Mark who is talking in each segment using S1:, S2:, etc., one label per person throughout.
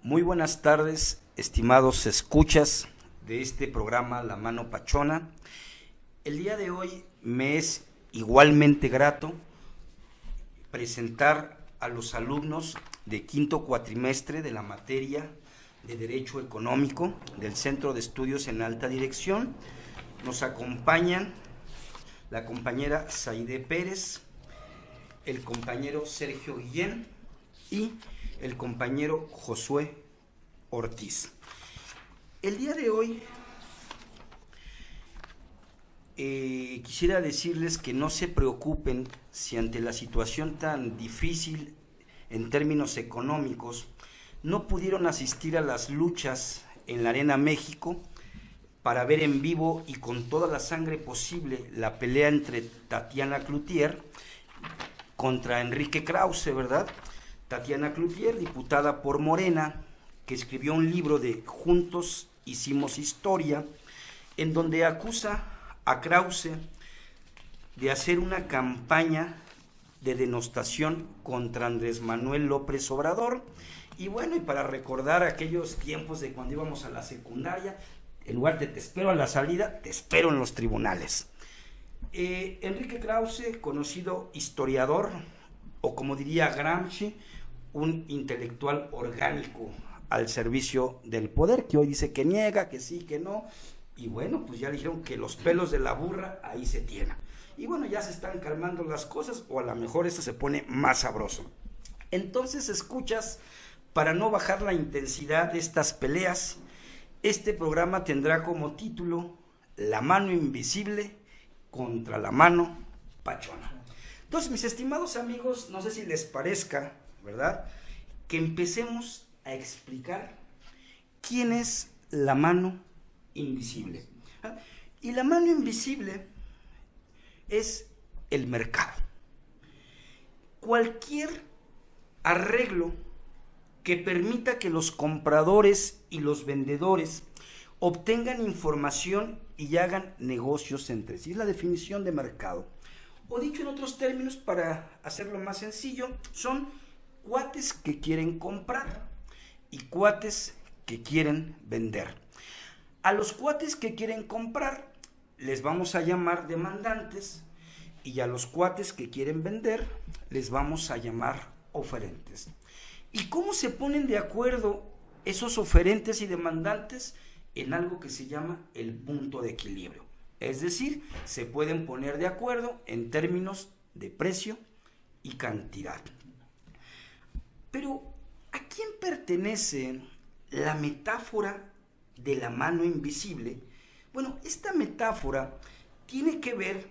S1: Muy buenas tardes, estimados escuchas de este programa La Mano Pachona. El día de hoy me es igualmente grato presentar a los alumnos de quinto cuatrimestre de la materia de Derecho Económico del Centro de Estudios en Alta Dirección. Nos acompañan la compañera Saide Pérez, el compañero Sergio Guillén y el compañero Josué Ortiz. El día de hoy quisiera decirles que no se preocupen si ante la situación tan difícil en términos económicos no pudieron asistir a las luchas en la Arena México para ver en vivo y con toda la sangre posible la pelea entre Tatiana Cloutier contra Enrique Krause, ¿verdad? Tatiana Cloutier, diputada por Morena, que escribió un libro de Juntos Hicimos Historia, en donde acusa a Krause de hacer una campaña de denostación contra Andrés Manuel López Obrador. Y bueno, y para recordar aquellos tiempos de cuando íbamos a la secundaria, en lugar de te espero a la salida, te espero en los tribunales. Enrique Krause, conocido historiador, o como diría Gramsci, un intelectual orgánico al servicio del poder, que hoy dice que niega, que sí, que no, y bueno, pues ya dijeron que los pelos de la burra ahí se tienen. Y bueno, ya se están calmando las cosas, o a lo mejor esto se pone más sabroso. Entonces, escuchas, para no bajar la intensidad de estas peleas, este programa tendrá como título La mano invisible contra la mano pachona. Entonces, mis estimados amigos, no sé si les parezca, ¿verdad?, que empecemos a explicar quién es la mano invisible. Y la mano invisible es el mercado. Cualquier arreglo que permita que los compradores y los vendedores obtengan información y hagan negocios entre sí. Es la definición de mercado. O dicho en otros términos, para hacerlo más sencillo, son cuates que quieren comprar y cuates que quieren vender. A los cuates que quieren comprar les vamos a llamar demandantes, y a los cuates que quieren vender les vamos a llamar oferentes. ¿Y cómo se ponen de acuerdo esos oferentes y demandantes? En algo que se llama el punto de equilibrio. Es decir, se pueden poner de acuerdo en términos de precio y cantidad. Pero, ¿a quién pertenece la metáfora de la mano invisible? Bueno, esta metáfora tiene que ver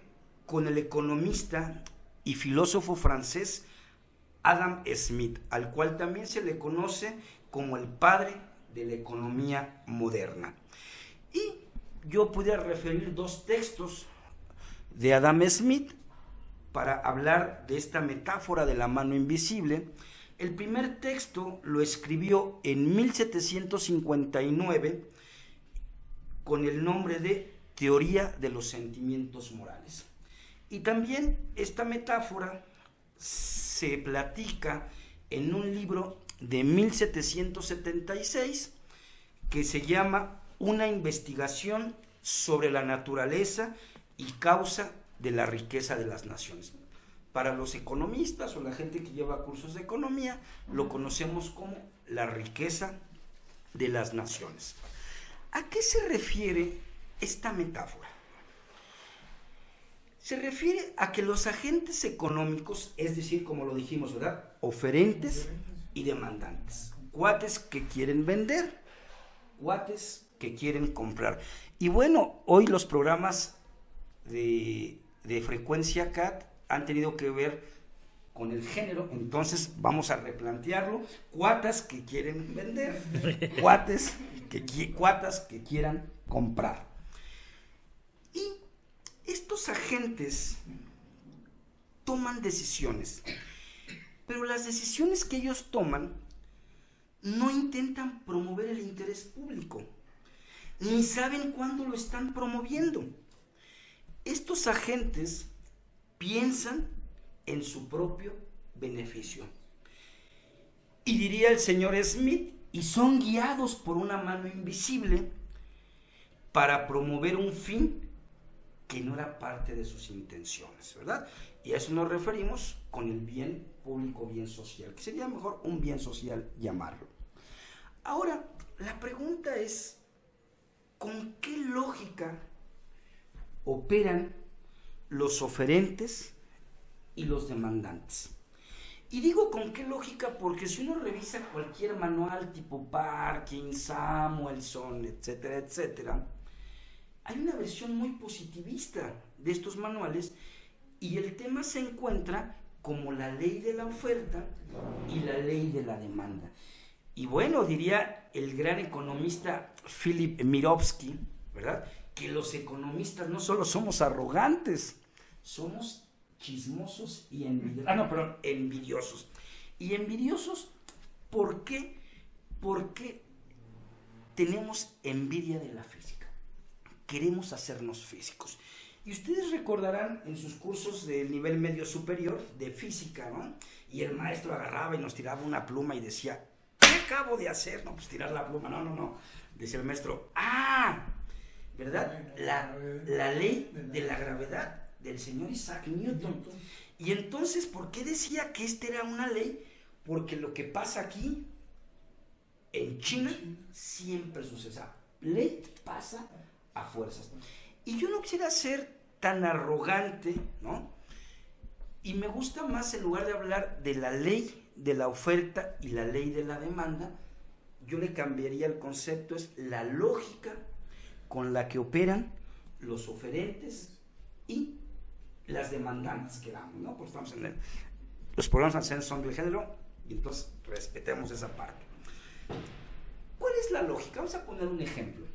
S1: con el economista y filósofo francés Adam Smith, al cual también se le conoce como el padre de la economía moderna. Y yo pudiera referir dos textos de Adam Smith para hablar de esta metáfora de la mano invisible. El primer texto lo escribió en 1759 con el nombre de Teoría de los Sentimientos Morales. Y también esta metáfora se platica en un libro de 1776 que se llama Una investigación sobre la naturaleza y causa de la riqueza de las naciones. Para los economistas o la gente que lleva cursos de economía, lo conocemos como la riqueza de las naciones. ¿A qué se refiere esta metáfora? Se refiere a que los agentes económicos, es decir, como lo dijimos, ¿verdad?, oferentes y demandantes, cuates que quieren vender, cuates que quieren comprar. Y bueno, hoy los programas de frecuencia CAT han tenido que ver con el género, entonces vamos a replantearlo: cuatas que quieren vender, cuatas que quieran comprar. Y estos agentes toman decisiones, pero las decisiones que ellos toman no intentan promover el interés público, ni saben cuándo lo están promoviendo. Estos agentes piensan en su propio beneficio. Y diría el señor Smith y son guiados por una mano invisible para promover un fin que no era parte de sus intenciones, ¿verdad? Y a eso nos referimos con el bien público, bien social, que sería mejor un bien social llamarlo. Ahora, la pregunta es, ¿con qué lógica operan los oferentes y los demandantes? Y digo con qué lógica porque si uno revisa cualquier manual tipo Parkin, Samuelson, etcétera, etcétera, hay una versión muy positivista de estos manuales y el tema se encuentra como la ley de la oferta y la ley de la demanda. Y bueno, diría el gran economista Philip Mirowski, ¿verdad?, que los economistas no solo somos arrogantes, somos chismosos y envidiosos. Y envidiosos, ¿por qué? Porque tenemos envidia de la física. Queremos hacernos físicos. Y ustedes recordarán en sus cursos del nivel medio superior de física, ¿no? Y el maestro agarraba y nos tiraba una pluma y decía, ¿qué acabo de hacer? No, pues tirar la pluma, no. Decía el maestro, ¿verdad? La ley de la gravedad del señor Isaac Newton. Y entonces, ¿por qué decía que esta era una ley? Porque lo que pasa aquí, en China, siempre sucede. O sea, ley pasa a fuerzas. Y yo no quisiera ser tan arrogante, ¿no? Y me gusta más, en lugar de hablar de la ley de la oferta y la ley de la demanda, yo le cambiaría el concepto, es la lógica con la que operan los oferentes y las demandantes, que damos, ¿no? Porque estamos en los programas son del género y entonces respetemos esa parte. ¿Cuál es la lógica? Vamos a poner un ejemplo.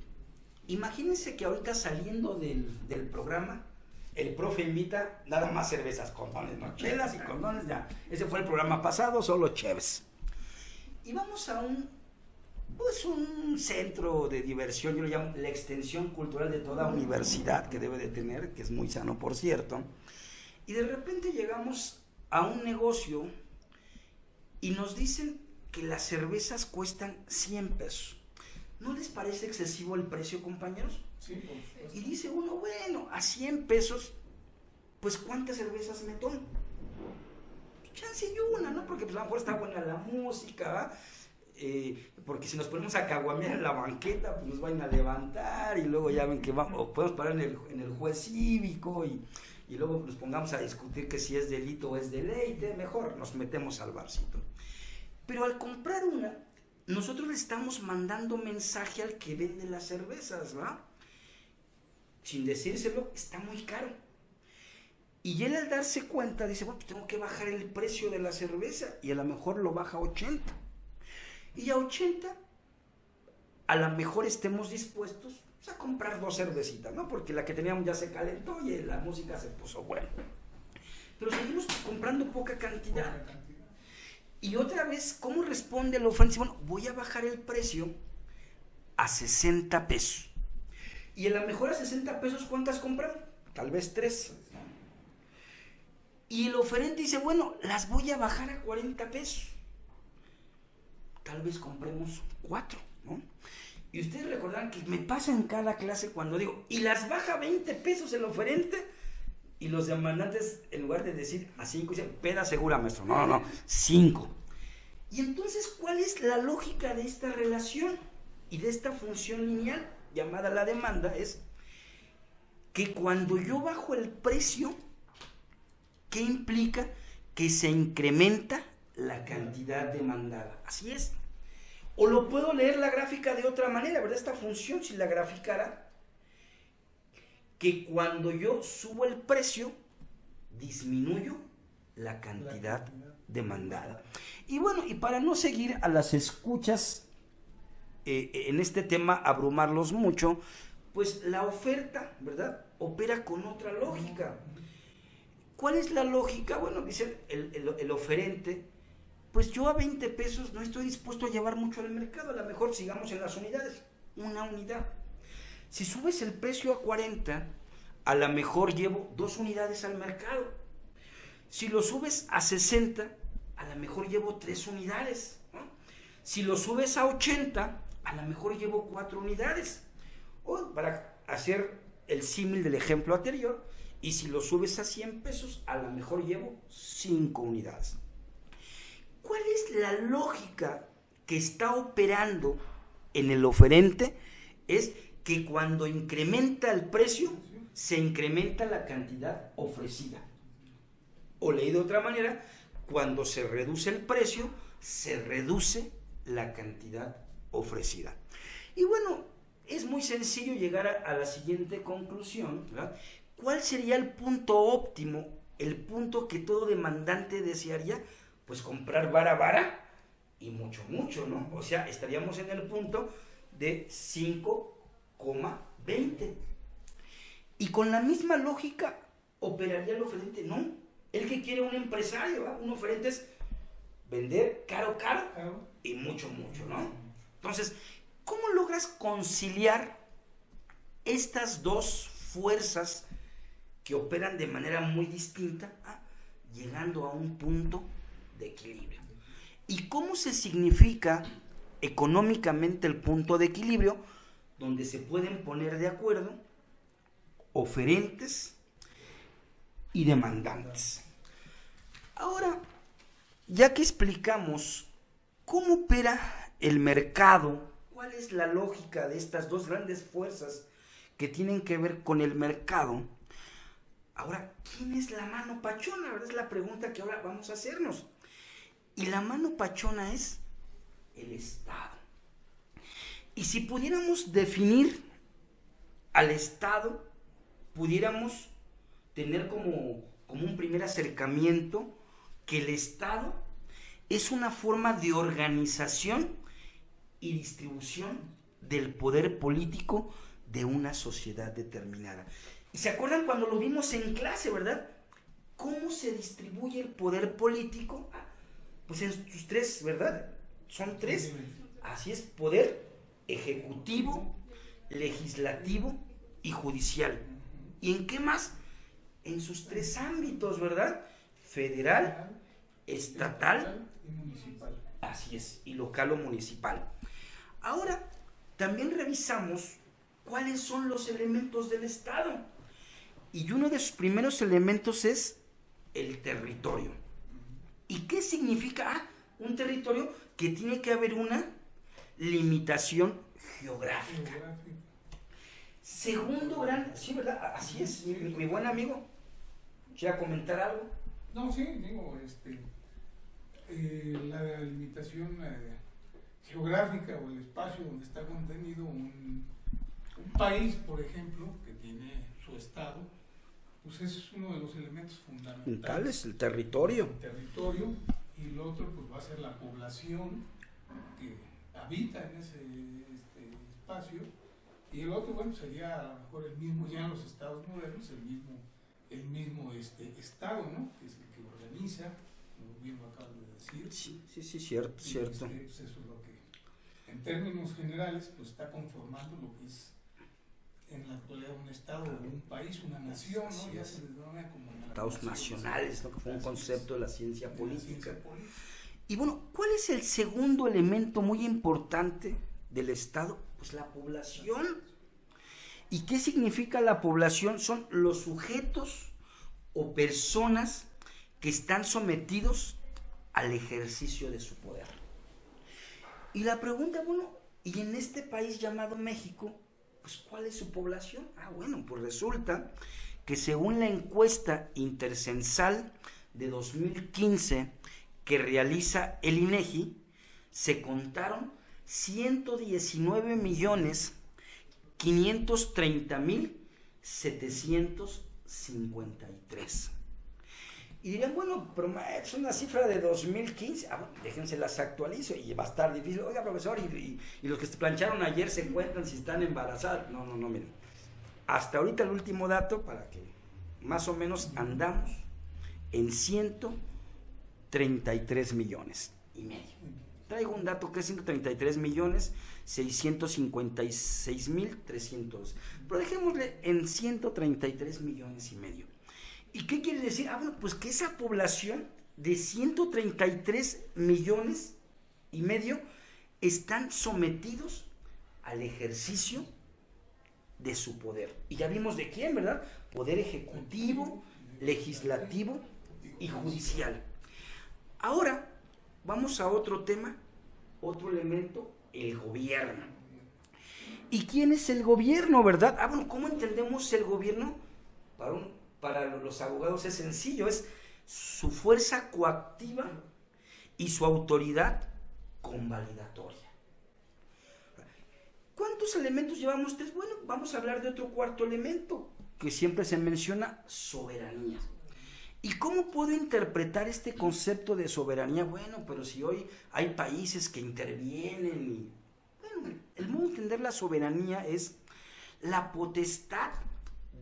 S1: Imagínense que ahorita saliendo del programa, el profe invita nada más cervezas, condones, ¿no? Chelas y condones, ya. Ese fue el programa pasado, solo cheves. Y vamos a un centro de diversión, yo lo llamo la extensión cultural de toda universidad que debe de tener, que es muy sano, por cierto. Y de repente llegamos a un negocio y nos dicen que las cervezas cuestan 100 pesos. ¿No les parece excesivo el precio, compañeros?
S2: Sí, por supuesto.
S1: Y dice uno, bueno, a 100 pesos, pues ¿cuántas cervezas me tomo? Chance y una, ¿no? Porque pues a lo mejor está buena la música, ¿va? Porque si nos ponemos a caguamear en la banqueta, pues nos van a levantar y luego ya ven que vamos, o podemos parar en el juez cívico y luego nos pongamos a discutir que si es delito o es deleite, mejor nos metemos al barcito. Pero al comprar una, nosotros le estamos mandando mensaje al que vende las cervezas, ¿va? Sin decírselo, está muy caro. Y él al darse cuenta dice, bueno, pues tengo que bajar el precio de la cerveza y a lo mejor lo baja a 80. Y a 80, a lo mejor estemos dispuestos a comprar 2 cervecitas, ¿no? Porque la que teníamos ya se calentó y la música se puso buena. Pero seguimos comprando poca cantidad. Y otra vez, ¿cómo responde el oferente? Bueno, voy a bajar el precio a 60 pesos. Y a lo mejor a 60 pesos, ¿cuántas compramos? Tal vez 3. Y el oferente dice, bueno, las voy a bajar a 40 pesos. Tal vez compremos 4, ¿no? Y ustedes recordarán que me pasa en cada clase cuando digo, y las baja 20 pesos el oferente, y los demandantes, en lugar de decir a 5, dicen, peda segura, maestro. No, 5. Y entonces, ¿cuál es la lógica de esta relación y de esta función lineal llamada la demanda? Es que cuando yo bajo el precio, ¿qué implica? Que se incrementa la cantidad demandada. Así es. O lo puedo leer la gráfica de otra manera, ¿verdad? Esta función, si la graficara, que cuando yo subo el precio, disminuyo la cantidad demandada. Y bueno, y para no seguir a las escuchas en este tema, abrumarlos mucho, pues la oferta, ¿verdad?, opera con otra lógica. ¿Cuál es la lógica? Bueno, dice el oferente, pues yo a 20 pesos no estoy dispuesto a llevar mucho al mercado, a lo mejor sigamos en las unidades, una unidad. Si subes el precio a 40, a lo mejor llevo 2 unidades al mercado. Si lo subes a 60, a lo mejor llevo 3 unidades, ¿no? Si lo subes a 80, a lo mejor llevo 4 unidades. O para hacer el símil del ejemplo anterior, y si lo subes a 100 pesos, a lo mejor llevo 5 unidades. ¿Cuál es la lógica que está operando en el oferente? Es que cuando incrementa el precio, se incrementa la cantidad ofrecida. O leído de otra manera, cuando se reduce el precio, se reduce la cantidad ofrecida. Y bueno, es muy sencillo llegar a la siguiente conclusión, ¿verdad? ¿Cuál sería el punto óptimo, el punto que todo demandante desearía? Pues comprar vara y mucho, ¿no? O sea, estaríamos en el punto de 5,20. Y con la misma lógica operaría el oferente, ¿no? El que quiere un empresario, ¿verdad? Un oferente es vender caro y mucho, ¿no? Entonces, ¿cómo logras conciliar estas dos fuerzas que operan de manera muy distinta, llegando a un punto de equilibrio? ¿Y cómo se significa económicamente el punto de equilibrio donde se pueden poner de acuerdo oferentes y demandantes? Ahora, ya que explicamos cómo opera el mercado, cuál es la lógica de estas dos grandes fuerzas que tienen que ver con el mercado, ahora, ¿quién es la mano pachona? ¿Verdad? Es la pregunta que ahora vamos a hacernos. Y la mano pachona es el Estado. Y si pudiéramos definir al Estado, pudiéramos tener como un primer acercamiento que el Estado es una forma de organización y distribución del poder político de una sociedad determinada. ¿Y se acuerdan cuando lo vimos en clase, verdad? ¿Cómo se distribuye el poder político? Pues en sus tres, ¿verdad? Son tres. Así es, poder ejecutivo, legislativo y judicial. ¿Y en qué más? En sus tres ámbitos, ¿verdad? Federal, estatal
S2: y municipal.
S1: Así es, y local o municipal. Ahora, también revisamos cuáles son los elementos del Estado. Y uno de sus primeros elementos es el territorio. ¿Y qué significa? Un territorio que tiene que haber una limitación geográfica. Segundo gran... Sí, ¿verdad? Así es, mi buen amigo. ¿Quiere comentar algo?
S2: No, sí, digo, la limitación geográfica o el espacio donde está contenido un país, por ejemplo, que tiene su estado, pues es uno de los elementos fundamentales.
S1: El territorio.
S2: El territorio, y el otro pues va a ser la población que habita en ese espacio, y el otro, bueno, sería a lo mejor el mismo, ya en los estados modernos, el mismo estado, ¿no? Que es el que organiza, como bien lo acabo de decir.
S1: Sí, cierto.
S2: Pues eso es lo que, en términos generales, pues está conformando lo que es en la actualidad un estado, un país, una nación, ¿no? Ya se denomina como
S1: estados nacionales, ¿no? Que fue un concepto de la ciencia política. Y bueno, ¿cuál es el segundo elemento muy importante del Estado? Pues la población. ¿Y qué significa la población? Son los sujetos o personas que están sometidos al ejercicio de su poder. Y la pregunta, bueno, ¿y en este país llamado México, pues cuál es su población? Bueno, pues resulta que según la encuesta intercensal de 2015 que realiza el INEGI, se contaron 119.530.753. Y dirán, bueno, pero es una cifra de 2015. Bueno, déjense las actualizo y va a estar difícil. Oiga, profesor, y los que se plancharon ayer se cuentan si están embarazados. No, miren. Hasta ahorita el último dato, para que más o menos andamos en 133 millones y medio. Traigo un dato que es 133.656.300. Pero dejémosle en 133 millones y medio. ¿Y qué quiere decir? Bueno, pues que esa población de 133 millones y medio están sometidos al ejercicio de su poder. Y ya vimos de quién, ¿verdad? Poder ejecutivo, legislativo y judicial. Ahora vamos a otro tema, otro elemento, el gobierno. ¿Y quién es el gobierno, verdad? Bueno, ¿cómo entendemos el gobierno? Para los abogados es sencillo, es su fuerza coactiva y su autoridad convalidatoria. ¿Cuántos elementos llevamos? Tres. Bueno, vamos a hablar de otro cuarto elemento que siempre se menciona, soberanía. ¿Y cómo puedo interpretar este concepto de soberanía? Bueno, pero si hoy hay países que intervienen y... Bueno, el modo de entender la soberanía es la potestad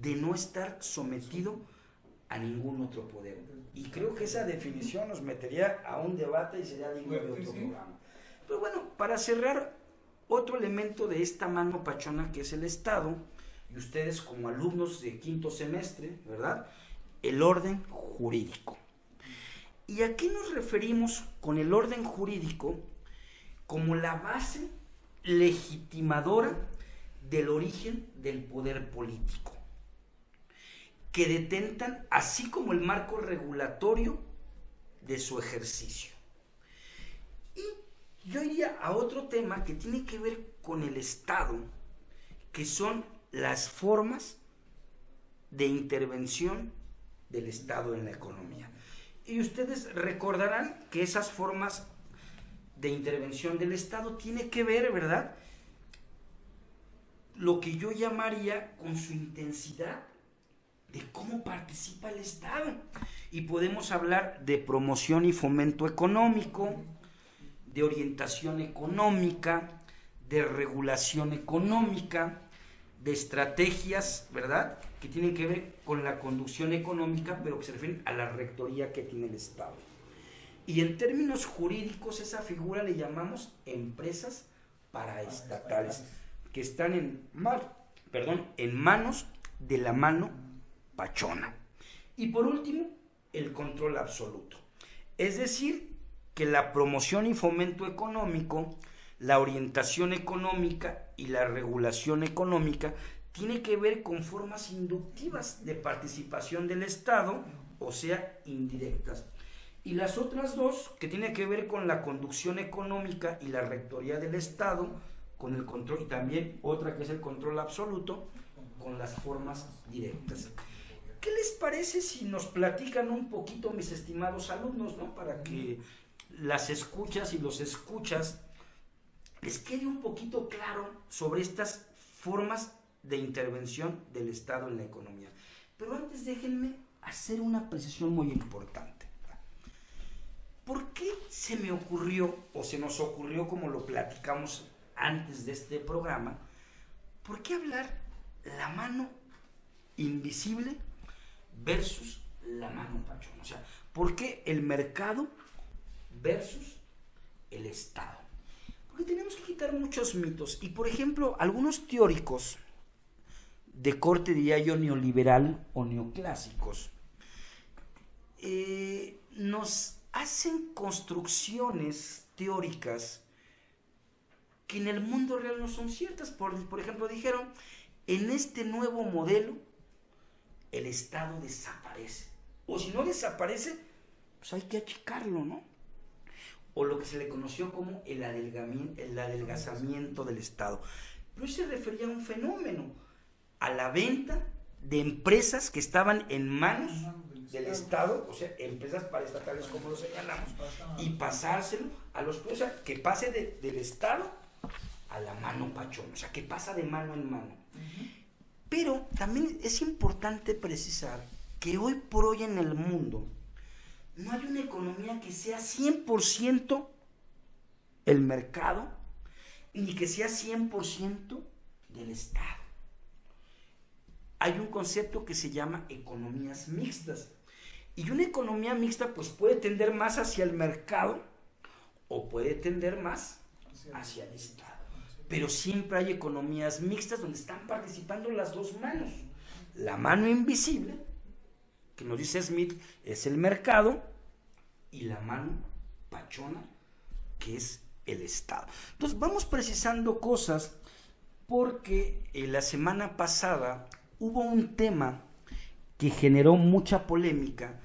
S1: de no estar sometido a ningún otro poder. Y creo que esa definición nos metería a un debate y sería digno de otro programa. Pero bueno, para cerrar, otro elemento de esta mano pachona que es el Estado, y ustedes como alumnos de quinto semestre, ¿verdad?, el orden jurídico. ¿Y a qué nos referimos con el orden jurídico? Como la base legitimadora del origen del poder político, que detentan, así como el marco regulatorio de su ejercicio. Y yo iría a otro tema que tiene que ver con el Estado, que son las formas de intervención del Estado en la economía. Y ustedes recordarán que esas formas de intervención del Estado tiene que ver, ¿verdad?, lo que yo llamaría con su intensidad de cómo participa el Estado. Y podemos hablar de promoción y fomento económico, de orientación económica, de regulación económica, de estrategias, ¿verdad?, que tienen que ver con la conducción económica, pero que se refieren a la rectoría que tiene el Estado. Y en términos jurídicos, esa figura le llamamos empresas paraestatales, que están en manos de la mano pachona. Y por último, el control absoluto. Es decir, que la promoción y fomento económico, la orientación económica y la regulación económica tiene que ver con formas inductivas de participación del Estado, o sea, indirectas. Y las otras dos, que tienen que ver con la conducción económica y la rectoría del Estado, con el control, y también otra que es el control absoluto, con las formas directas. ¿Qué les parece si nos platican un poquito, mis estimados alumnos, ¿no?, para que las escuchas y los escuchas les quede un poquito claro sobre estas formas de intervención del Estado en la economía? Pero antes déjenme hacer una precisión muy importante. ¿Por qué se me ocurrió, o se nos ocurrió, como lo platicamos antes de este programa, por qué hablar la mano invisible versus la mano pachona? O sea, ¿por qué el mercado versus el Estado? Porque tenemos que quitar muchos mitos. Y, por ejemplo, algunos teóricos de corte, diría yo, neoliberal o neoclásicos, nos hacen construcciones teóricas que en el mundo real no son ciertas. Por ejemplo, dijeron, en este nuevo modelo, el Estado desaparece. O si no desaparece, pues hay que achicarlo, ¿no? O lo que se le conoció como el adelgazamiento del Estado. Pero eso se refería a un fenómeno, a la venta de empresas que estaban en manos del Estado, o sea, empresas paraestatales como lo señalamos, y pasárselo a los, o sea, que pase del Estado a la mano pachona, o sea, que pasa de mano en mano. Pero también es importante precisar que hoy por hoy en el mundo no hay una economía que sea 100% el mercado, ni que sea 100% del Estado. Hay un concepto que se llama economías mixtas. Y una economía mixta pues puede tender más hacia el mercado o puede tender más hacia el Estado. Pero siempre hay economías mixtas donde están participando las dos manos. La mano invisible, que nos dice Smith, es el mercado, y la mano pachona, que es el Estado. Entonces vamos precisando cosas porque la semana pasada hubo un tema que generó mucha polémica,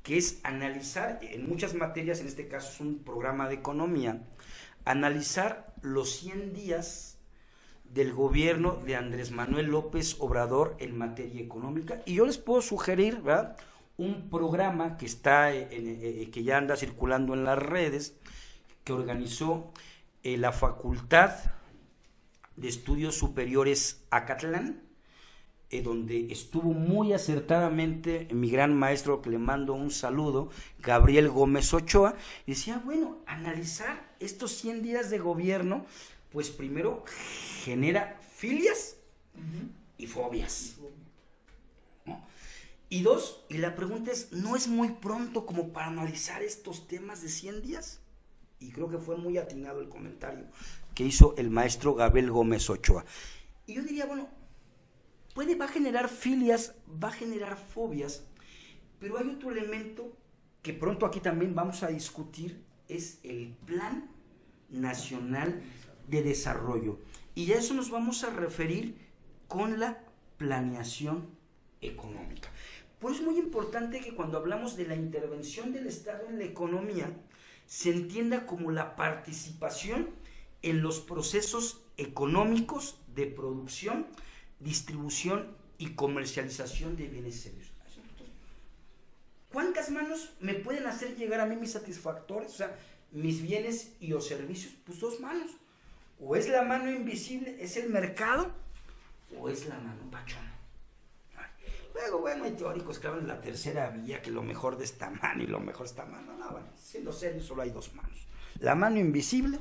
S1: que es analizar en muchas materias, en este caso es un programa de economía, analizar los 100 días del gobierno de Andrés Manuel López Obrador en materia económica. Y yo les puedo sugerir, ¿verdad?, un programa que está que ya anda circulando en las redes, que organizó la Facultad de Estudios Superiores Acatlán, donde estuvo muy acertadamente mi gran maestro, que le mando un saludo, Gabriel Gómez Ochoa, y decía, bueno, analizar estos 100 días de gobierno, pues primero genera filias y fobias, ¿no? Y dos, y la pregunta es, ¿no es muy pronto como para analizar estos temas de 100 días? Y creo que fue muy atinado el comentario que hizo el maestro Gabriel Gómez Ochoa. Y yo diría, bueno, va a generar filias, va a generar fobias, pero hay otro elemento que pronto aquí también vamos a discutir, es el Plan Nacional de Desarrollo. Y a eso nos vamos a referir con la planeación económica. Por eso es muy importante que cuando hablamos de la intervención del Estado en la economía, se entienda como la participación en los procesos económicos de producción, distribución y comercialización de bienes y servicios. ¿Cuántas manos me pueden hacer llegar a mí mis satisfactores? O sea, mis bienes y o servicios, pues 2 manos. O es la mano invisible, es el mercado, o es la mano pachona. Luego, bueno, hay teóricos que hablan de la tercera vía, que lo mejor de esta mano y lo mejor de esta mano. No, bueno, siendo serio, solo hay 2 manos. La mano invisible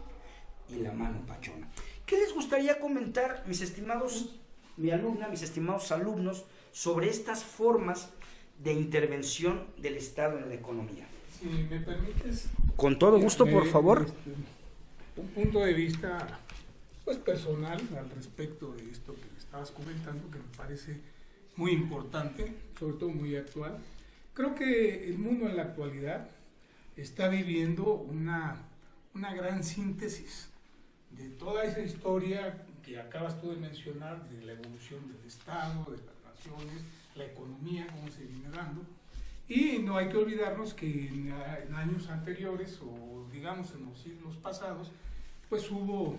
S1: y la mano pachona. ¿Qué les gustaría comentar, mis estimados, mi alumna, mis estimados alumnos, sobre estas formas de intervención del Estado en la economía?
S2: Si me permites...
S1: Con todo gusto, por favor.
S2: Un punto de vista, pues, personal al respecto de esto que estabas comentando, que me parece muy importante, sobre todo muy actual. Creo que el mundo en la actualidad está viviendo una gran síntesis de toda esa historia que acabas tú de mencionar, de la evolución del Estado, de las naciones, la economía, cómo se viene dando. Y no hay que olvidarnos que en años anteriores, o digamos en los siglos pasados, pues hubo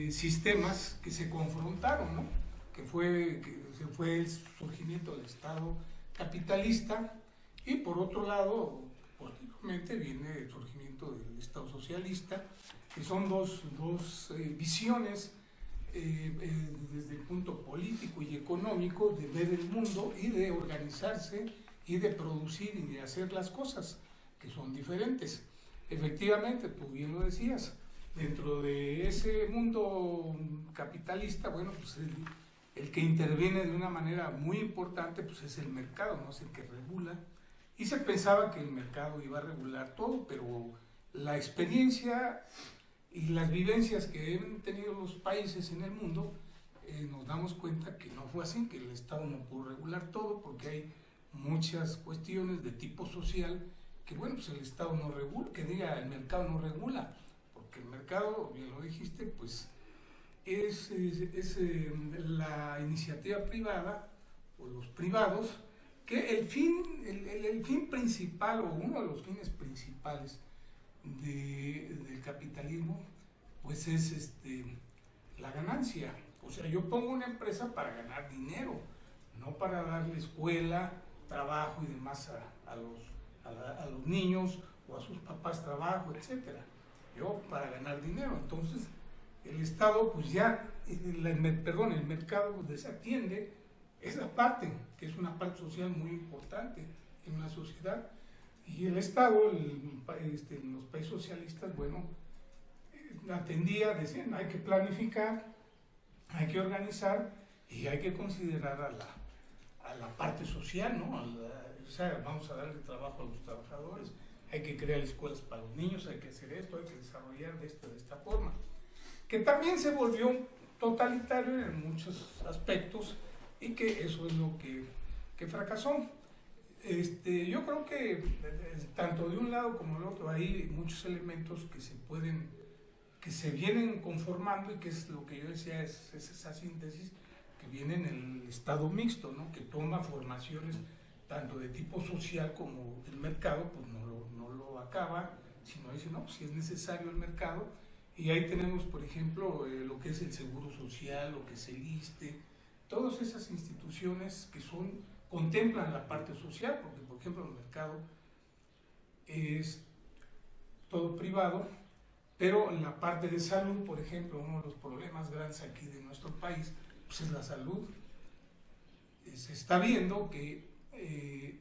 S2: sistemas que se confrontaron, ¿no? Que fue el surgimiento del Estado capitalista, y por otro lado, posteriormente viene el surgimiento del Estado socialista, que son dos visiones desde el punto político y económico de ver el mundo y de organizarse y de producir y de hacer las cosas, que son diferentes. Efectivamente, tú bien lo decías, dentro de ese mundo capitalista, bueno, pues el que interviene de una manera muy importante, pues es el mercado, no es el que regula. Y se pensaba que el mercado iba a regular todo, pero la experiencia y las vivencias que han tenido los países en el mundo, nos damos cuenta que no fue así, que el Estado no pudo regular todo, porque hay muchas cuestiones de tipo social que, bueno, pues el Estado no regula, que diga el mercado no regula, porque el mercado, bien lo dijiste, pues es la iniciativa privada o los privados, que el fin principal, o uno de los fines principales del capitalismo, pues es la ganancia. O sea, yo pongo una empresa para ganar dinero, no para darle escuela, trabajo y demás a los niños, o a sus papás trabajo, etcétera. Yo para ganar dinero. Entonces el Estado, pues ya, el mercado, pues, desatiende esa parte, que es una parte social muy importante en una sociedad. Y el Estado, en los países socialistas, bueno, atendía, decían, hay que planificar, hay que organizar y hay que considerar a la parte social, ¿no? O sea, vamos a darle trabajo a los trabajadores, hay que crear escuelas para los niños, hay que hacer esto, hay que desarrollar de esta forma. Que también se volvió totalitario en muchos aspectos, y que eso es lo que fracasó. Yo creo que tanto de un lado como del otro hay muchos elementos que se pueden que se vienen conformando y que es lo que yo decía, es esa síntesis que viene en el estado mixto, ¿no? Que toma formaciones tanto de tipo social como el mercado, pues no lo acaba, sino dice, no, si es necesario el mercado, y ahí tenemos, por ejemplo, lo que es el Seguro Social, lo que es el ISSSTE, todas esas instituciones que contemplan la parte social, porque, por ejemplo, el mercado es todo privado, pero en la parte de salud, por ejemplo, uno de los problemas grandes aquí de nuestro país, pues es la salud. Se está viendo que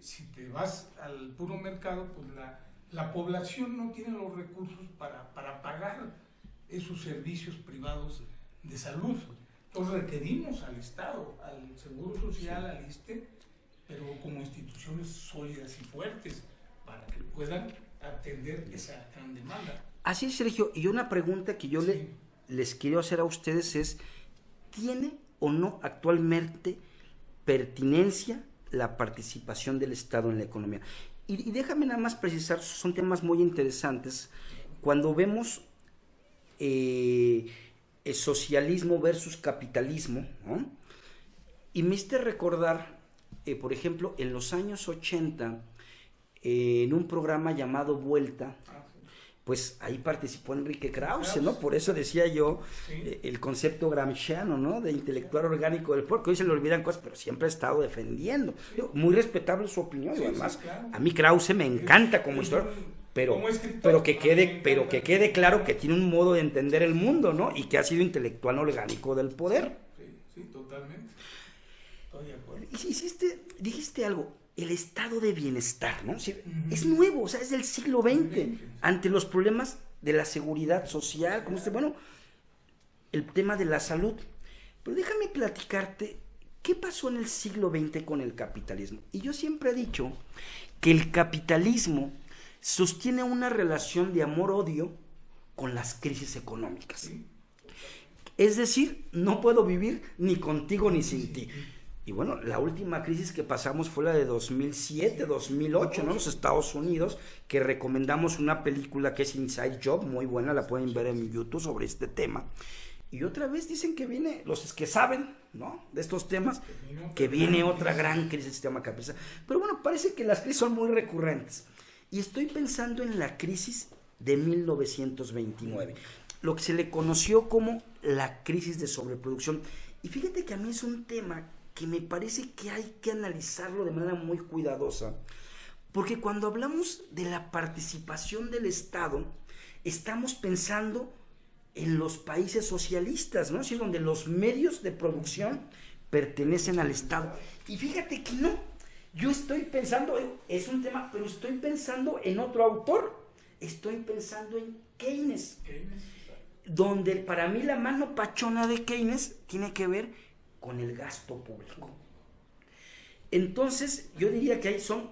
S2: si te vas al puro mercado, pues la población no tiene los recursos para pagar esos servicios privados de salud. Entonces requerimos al Estado, al Seguro Social, al ISSSTE, pero como instituciones sólidas y fuertes para que puedan atender esa gran demanda.
S1: Así es, Sergio. Y una pregunta que yo les quiero hacer a ustedes es, ¿tiene o no actualmente pertinencia la participación del Estado en la economía? Y déjame nada más precisar, son temas muy interesantes. Cuando vemos el socialismo versus capitalismo, ¿no? Y me hiciste recordar, por ejemplo, en los años 80, en un programa llamado Vuelta, pues ahí participó Enrique Krause, ¿no? Por eso decía yo el concepto gramsciano, ¿no? De intelectual orgánico del pueblo, que hoy se le olvidan cosas, pero siempre ha estado defendiendo. Muy respetable su opinión, y además, claro, a mí Krause me encanta como historiador, pero que quede claro que tiene un modo de entender el mundo, ¿no? Y que ha sido intelectual orgánico del poder.
S2: Sí, totalmente. Estoy de acuerdo.
S1: Dijiste algo, el estado de bienestar, ¿no? Es nuevo, o sea, es del siglo XX, ante los problemas de la seguridad social, como bueno, el tema de la salud. Pero déjame platicarte qué pasó en el siglo XX con el capitalismo. Y yo siempre he dicho que el capitalismo sostiene una relación de amor-odio con las crisis económicas. Sí. Es decir, no puedo vivir ni contigo ni sin ti. Y bueno, la última crisis que pasamos fue la de 2007, 2008, ¿no? Los Estados Unidos, que recomendamos una película que es Inside Job, muy buena, la pueden ver en YouTube sobre este tema. Y otra vez dicen que viene, los que saben, ¿no?, de estos temas, que viene otra gran crisis del sistema capitalista. Pero bueno, parece que las crisis son muy recurrentes. Y estoy pensando en la crisis de 1929, lo que se le conoció como la crisis de sobreproducción. Y fíjate que a mí es un tema que me parece que hay que analizarlo de manera muy cuidadosa, porque cuando hablamos de la participación del Estado, estamos pensando en los países socialistas, ¿no? Es decir, donde los medios de producción pertenecen al Estado. Y fíjate que no, yo estoy pensando, es un tema, pero estoy pensando en otro autor, estoy pensando en Keynes, donde para mí la mano pachona de Keynes tiene que ver con el gasto público. Entonces, yo diría que ahí son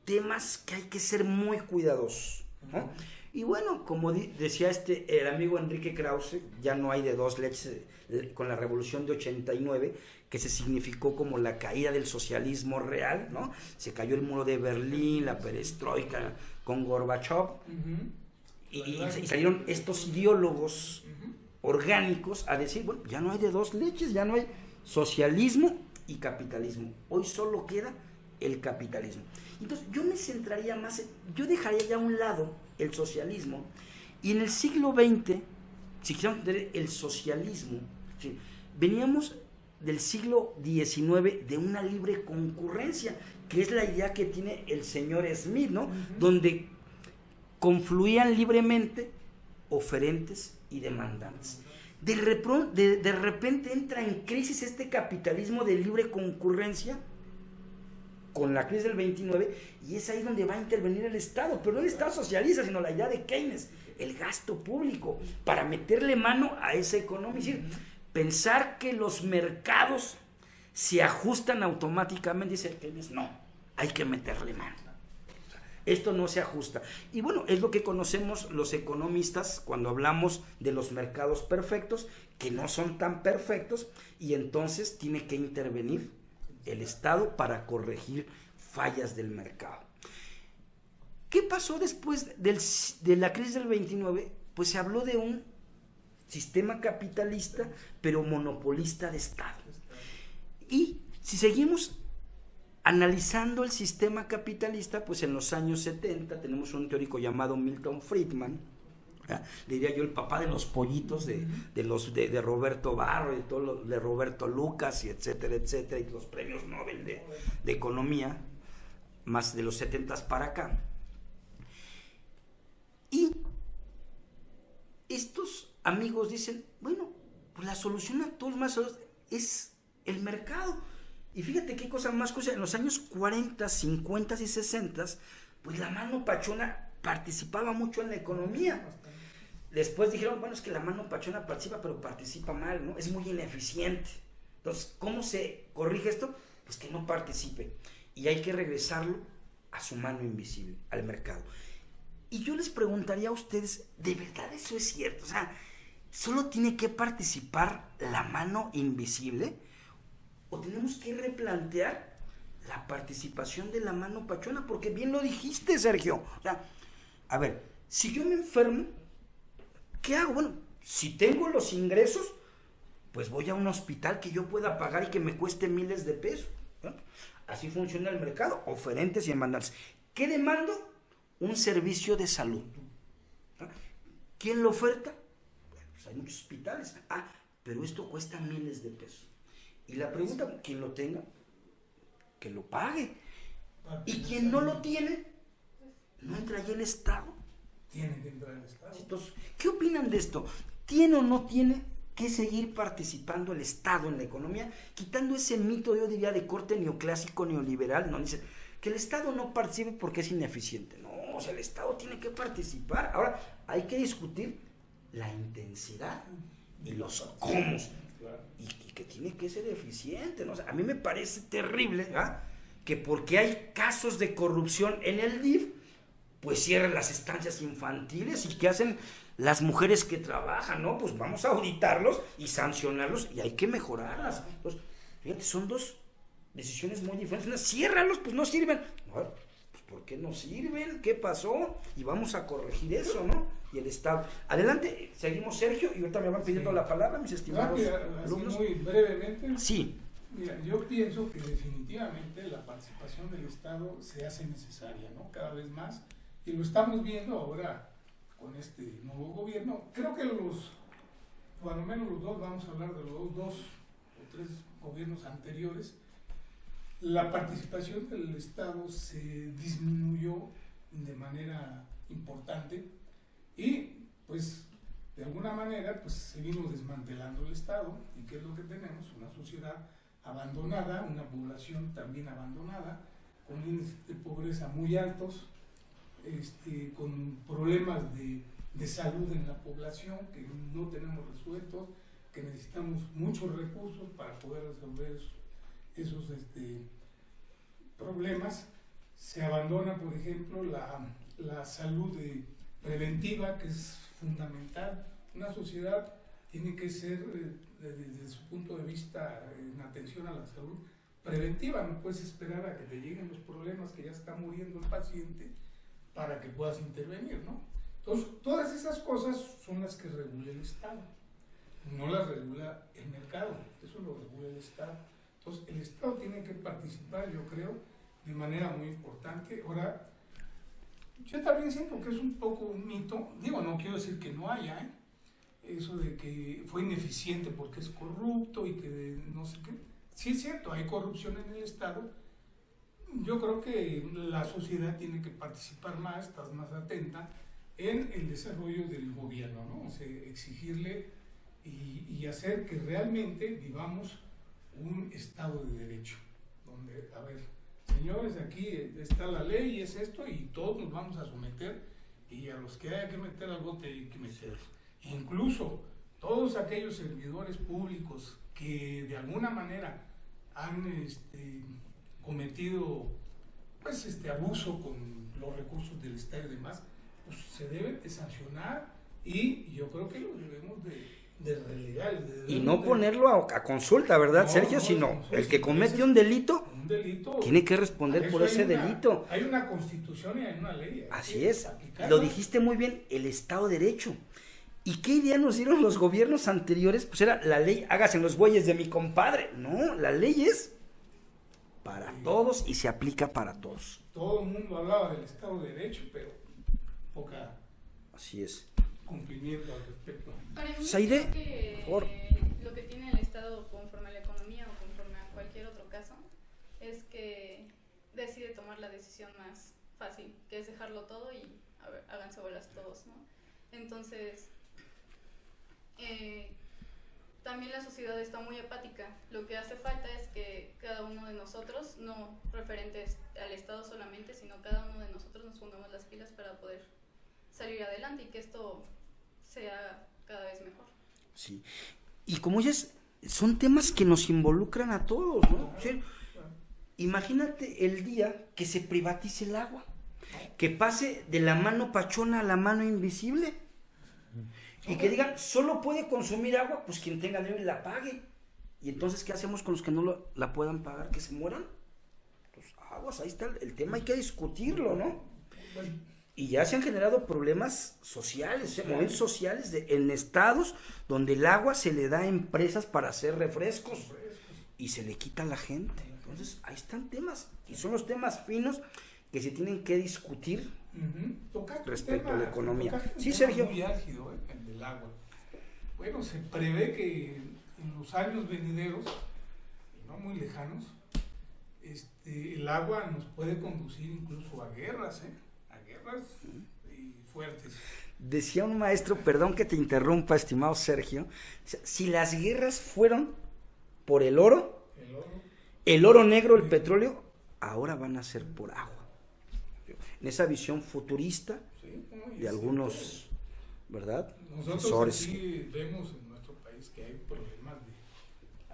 S1: temas que hay que ser muy cuidadosos, ¿no? Y bueno, como decía el amigo Enrique Krause, ya no hay de dos leches con la revolución de 89, que se significó como la caída del socialismo real, ¿no? Se cayó el muro de Berlín, la perestroika con Gorbachev, y salieron estos ideólogos orgánicos a decir, bueno, ya no hay de dos leches, ya no hay socialismo y capitalismo, hoy solo queda el capitalismo. Entonces yo me centraría más, yo dejaría ya a un lado el socialismo, y en el siglo XX, si quisiéramos entender el socialismo, ¿sí?, veníamos del siglo XIX de una libre concurrencia, que es la idea que tiene el señor Smith, ¿no? Donde confluían libremente oferentes y demandantes. De repente entra en crisis este capitalismo de libre concurrencia con la crisis del 29, y es ahí donde va a intervenir el Estado, pero no el Estado socialista, sino la idea de Keynes, el gasto público, para meterle mano a esa economía. Es decir, pensar que los mercados se ajustan automáticamente, dice Keynes, no, hay que meterle mano. Esto no se ajusta. Y bueno, es lo que conocemos los economistas cuando hablamos de los mercados perfectos, que no son tan perfectos, y entonces tiene que intervenir el Estado para corregir fallas del mercado. ¿Qué pasó después de la crisis del 29? Pues se habló de un sistema capitalista, pero monopolista de Estado. Y si seguimos analizando el sistema capitalista, pues en los años 70 tenemos un teórico llamado Milton Friedman, diría yo el papá de los pollitos de Roberto Barro, de Roberto Lucas, y etcétera, etcétera, y los premios Nobel de economía, más de los 70 para acá. Y estos amigos dicen, bueno, pues la solución a todos más es el mercado. Y fíjate qué cosa más cosa, en los años 40, 50 y 60, pues la mano pachona participaba mucho en la economía. Después dijeron, bueno, es que la mano pachona participa, pero participa mal, ¿no? Es muy ineficiente. Entonces, ¿cómo se corrige esto? Pues que no participe. Y hay que regresarlo a su mano invisible, al mercado. Y yo les preguntaría a ustedes, ¿de verdad eso es cierto? O sea, ¿solo tiene que participar la mano invisible? ¿O tenemos que replantear la participación de la mano pachona? Porque bien lo dijiste, Sergio. O sea, a ver, si yo me enfermo, ¿qué hago? Bueno, si tengo los ingresos, pues voy a un hospital que yo pueda pagar y que me cueste miles de pesos, ¿no? Así funciona el mercado, oferentes y demandantes. ¿Qué demando? Un servicio de salud, ¿no? ¿Quién lo oferta? Bueno, pues hay muchos hospitales. Pero esto cuesta miles de pesos. Y la pregunta, quien lo tenga, que lo pague. Y quien no lo tiene, ¿no entra ahí el Estado?
S2: Tiene que entrar el Estado.
S1: Entonces, ¿qué opinan de esto? ¿Tiene o no tiene que seguir participando el Estado en la economía? Quitando ese mito, yo diría, de corte neoclásico, neoliberal, ¿no? Dice que el Estado no participe porque es ineficiente. No, o sea, el Estado tiene que participar. Ahora, hay que discutir la intensidad y los cómo. Y que tiene que ser eficiente, ¿no? O sea, a mí me parece terrible, ¿verdad?, que porque hay casos de corrupción en el DIF, pues cierren las estancias infantiles. ¿Y qué hacen las mujeres que trabajan? No, pues vamos a auditarlos y sancionarlos, y hay que mejorarlas. Entonces, fíjate, son dos decisiones muy diferentes. Una, ciérralos, pues no sirven. No, pues ¿por qué no sirven? ¿Qué pasó? Y vamos a corregir eso, ¿no? Y el Estado. Adelante, seguimos, Sergio, y ahorita me van pidiendo la palabra, mis estimados alumnos.
S2: Muy brevemente.
S1: Sí.
S2: Mira, yo pienso que definitivamente la participación del Estado se hace necesaria, ¿no? Cada vez más. Y lo estamos viendo ahora con este nuevo gobierno. Creo que cuando menos los dos, vamos a hablar de los dos o tres gobiernos anteriores, la participación del Estado se disminuyó de manera importante y pues de alguna manera pues se vino desmantelando el Estado. ¿Y qué es lo que tenemos? Una sociedad abandonada, una población también abandonada, con índices de pobreza muy altos, con problemas de salud en la población que no tenemos resueltos, que necesitamos muchos recursos para poder resolver esos problemas. Se abandona, por ejemplo, la salud preventiva, que es fundamental. Una sociedad tiene que ser, desde su punto de vista, en atención a la salud preventiva. No puedes esperar a que te lleguen los problemas, que ya está muriendo el paciente, para que puedas intervenir, ¿no? Entonces, todas esas cosas son las que regula el Estado, no las regula el mercado, eso lo regula el Estado. Entonces, el Estado tiene que participar, yo creo, de manera muy importante. Ahora, yo también siento que es un poco un mito, digo, no quiero decir que no haya, eso de que fue ineficiente porque es corrupto y que no sé qué. Sí es cierto, hay corrupción en el Estado. Yo creo que la sociedad tiene que participar más, estar más atenta en el desarrollo del gobierno, ¿no? O sea, exigirle y hacer que realmente vivamos un Estado de Derecho, donde, a ver, señores, aquí está la ley y es esto, y todos nos vamos a someter, y a los que haya que meter al bote hay que meter. Incluso todos aquellos servidores públicos que de alguna manera han cometido pues abuso con los recursos del Estado y demás, pues se deben de sancionar, y yo creo que lo debemos de relegar.
S1: Y no ponerlo a consulta, ¿verdad, Sergio? Sino el que comete un delito tiene que responder por ese delito.
S2: Hay una constitución y hay una ley.
S1: Así es, lo dijiste muy bien, el Estado de Derecho. ¿Y qué idea nos dieron los gobiernos anteriores? Pues era la ley, hágase los bueyes de mi compadre. No, la ley es para todos y se aplica para todos.
S2: Todo el mundo hablaba del Estado de Derecho, pero poca
S1: Así es.
S2: cumplimiento al respecto.
S3: Para mí,
S1: Saide,
S3: creo que
S1: por...
S3: lo que tiene el Estado conforme a la economía o conforme a cualquier otro caso es que decide tomar la decisión más fácil, que es dejarlo todo y a ver, háganse bolas todos, ¿no? Entonces, también la sociedad está muy apática. Lo que hace falta es que cada uno de nosotros, no referentes al Estado solamente, sino cada uno de nosotros nos pongamos las pilas para poder salir adelante y que esto sea cada vez mejor.
S1: Sí. Y como dices, son temas que nos involucran a todos, ¿no? Sí. Imagínate el día que se privatice el agua, que pase de la mano pachona a la mano invisible. Y que digan, solo puede consumir agua, pues quien tenga dinero y la pague. Y entonces, ¿qué hacemos con los que no la puedan pagar? ¿Que se mueran? Pues aguas, ahí está el tema, hay que discutirlo, ¿no? Y ya se han generado problemas sociales, momentos sociales en estados donde el agua se le da a empresas para hacer refrescos y se le quita a la gente. Entonces, ahí están temas, y son los temas finos que se tienen que discutir respecto a la economía. Sí, Sergio.
S2: Muy álgido, el del agua. Bueno, se prevé que en los años venideros, y no muy lejanos, el agua nos puede conducir incluso a guerras, fuertes.
S1: Decía un maestro, perdón que te interrumpa, estimado Sergio, si las guerras fueron por el oro negro, el petróleo, ahora van a ser por agua. En esa visión futurista de algunos, ¿verdad?
S2: Nosotros aquí vemos en nuestro país que hay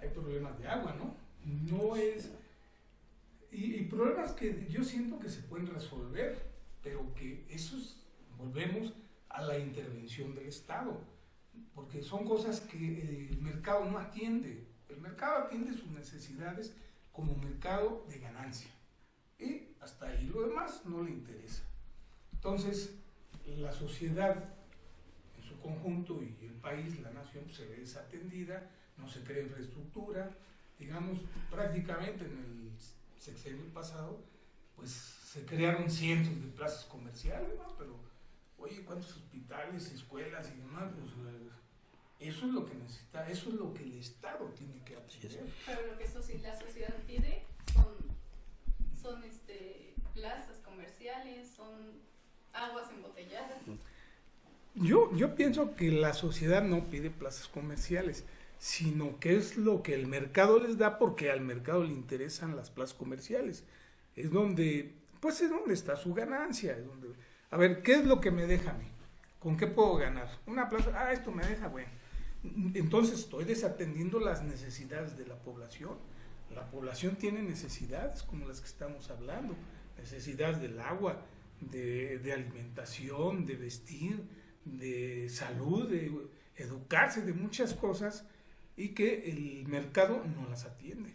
S2: problemas de agua, ¿no? No es... Y problemas que yo siento que se pueden resolver, pero que volvemos a la intervención del Estado, porque son cosas que el mercado no atiende. El mercado atiende sus necesidades como mercado de ganancia. Y hasta ahí lo demás no le interesa. Entonces, la sociedad en su conjunto y el país, la nación, se ve desatendida, no se crea infraestructura. Digamos, prácticamente en el sexenio pasado, pues se crearon cientos de plazas comerciales, ¿no? Pero, oye, ¿cuántos hospitales, escuelas y demás? Pues, eso es lo que necesita, eso es lo que el Estado tiene que atender.
S3: Pero lo que la sociedad pide son plazas comerciales, son aguas embotelladas.
S2: Yo pienso que la sociedad no pide plazas comerciales, sino que es lo que el mercado les da, porque al mercado le interesan las plazas comerciales. Es donde está su ganancia. A ver, ¿qué es lo que me deja a mí? ¿Con qué puedo ganar? Una plaza, esto me deja, bueno. Entonces estoy desatendiendo las necesidades de la población. La población tiene necesidades como las que estamos hablando, necesidades del agua, de alimentación, de vestir, de salud, de educarse, de muchas cosas, y que el mercado no las atiende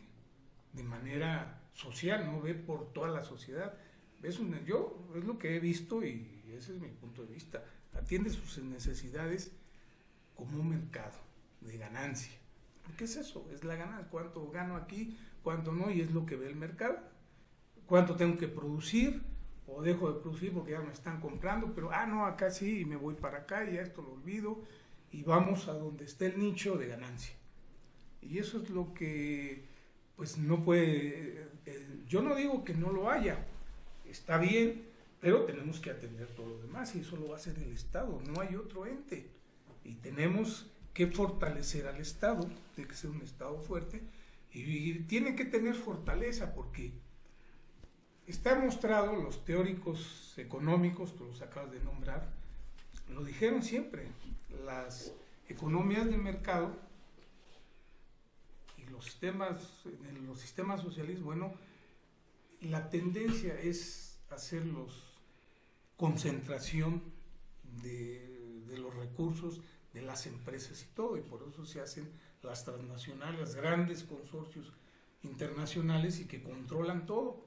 S2: de manera social, no ve por toda la sociedad. Es lo que he visto y ese es mi punto de vista. Atiende sus necesidades como un mercado de ganancia. ¿Qué es eso? Es la ganancia. ¿Cuánto gano aquí? ¿Cuánto no? Y es lo que ve el mercado. ¿Cuánto tengo que producir? O dejo de producir porque ya me están comprando, pero no, acá sí, y me voy para acá, y esto lo olvido, y vamos a donde esté el nicho de ganancia. Y eso es lo que, pues no puede, yo no digo que no lo haya, está bien, pero tenemos que atender todo lo demás, y eso lo va a hacer el Estado, no hay otro ente. Y tenemos que fortalecer al Estado, tiene que ser un Estado fuerte, y tiene que tener fortaleza, porque está mostrado, los teóricos económicos, tú los acabas de nombrar, lo dijeron siempre, las economías de mercado y los sistemas socialistas, bueno, la tendencia es hacerlos concentración de los recursos de las empresas y todo, y por eso se hacen las transnacionales, los grandes consorcios internacionales y que controlan todo,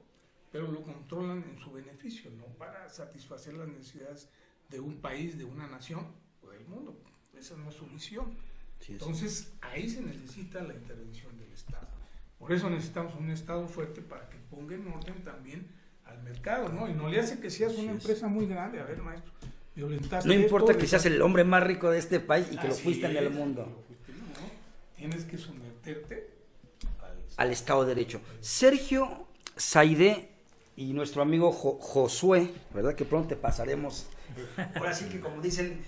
S2: pero lo controlan en su beneficio, no para satisfacer las necesidades de un país, de una nación o del mundo. esa no es su visión.
S1: Sí,
S2: Entonces, ahí se necesita la intervención del Estado. Por eso necesitamos un Estado fuerte para que ponga en orden también al mercado, ¿no? Y no le hace que seas una empresa muy grande. A ver, maestro, violentaste
S1: no importa
S2: esto,
S1: que seas el hombre más rico de este país y que lo
S2: así
S1: fuiste en el
S2: es,
S1: mundo.
S2: Tienes que someterte
S1: Al Estado de Derecho. Sergio Saide y nuestro amigo Josué, ¿verdad? Que pronto te pasaremos. Ahora sí que como dicen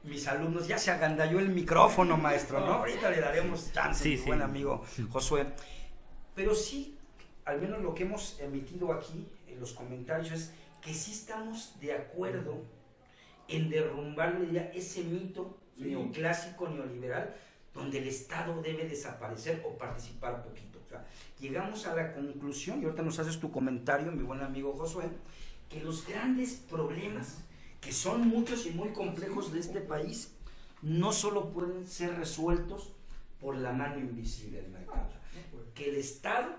S1: mis alumnos, ya se agandalló el micrófono, maestro, ¿no? Ahorita le daremos chance,
S4: Sí,
S1: mi
S4: sí.
S1: buen amigo Josué. Pero sí, al menos lo que hemos emitido aquí en los comentarios es que sí estamos de acuerdo en derrumbar ya ese mito neoclásico, neoliberal, donde el Estado debe desaparecer o participar poquito. O sea, llegamos a la conclusión, y ahorita nos haces tu comentario, mi buen amigo Josué, que los grandes problemas, que son muchos y muy complejos de este país, no solo pueden ser resueltos por la mano invisible del mercado, que el Estado